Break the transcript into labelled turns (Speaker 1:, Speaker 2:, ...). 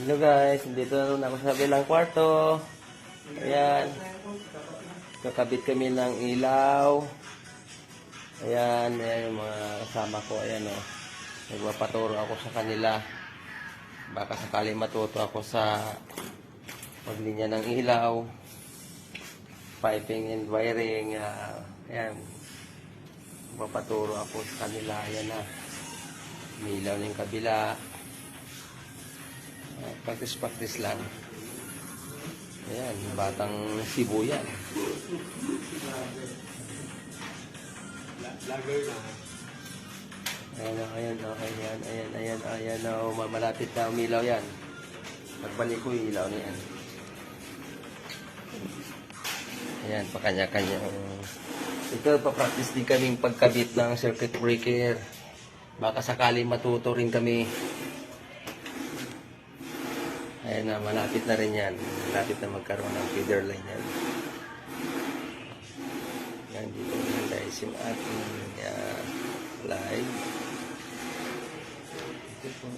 Speaker 1: Hello guys, dito na naman ako sa bilang kwarto. Ayan. Kakabit kami ng ilaw. Ayan, ayan yung mga kasama ko. Ayan o. Nagpapaturo ako sa kanila. Baka sakali matuto ako sa paglinya ng ilaw. Piping and wiring. Ayan. Nagpapaturo ako sa kanila. Ayan na. May ilaw na yung kabila. Practice lang. Ayan, batang Cebu yan. Ayan, ayan, malapit na umilaw yan. Pagbalik ko yung ilaw na yan. Ayan, pakanya-kanya. Ito, papractice din kaming pagkabit ng circuit breaker. Baka sakali matuto rin kami. Ayan na, malapit na rin yan. Malapit na magkaroon ng feeder line yan. Yan, dito na guys yung ating live. Ito po.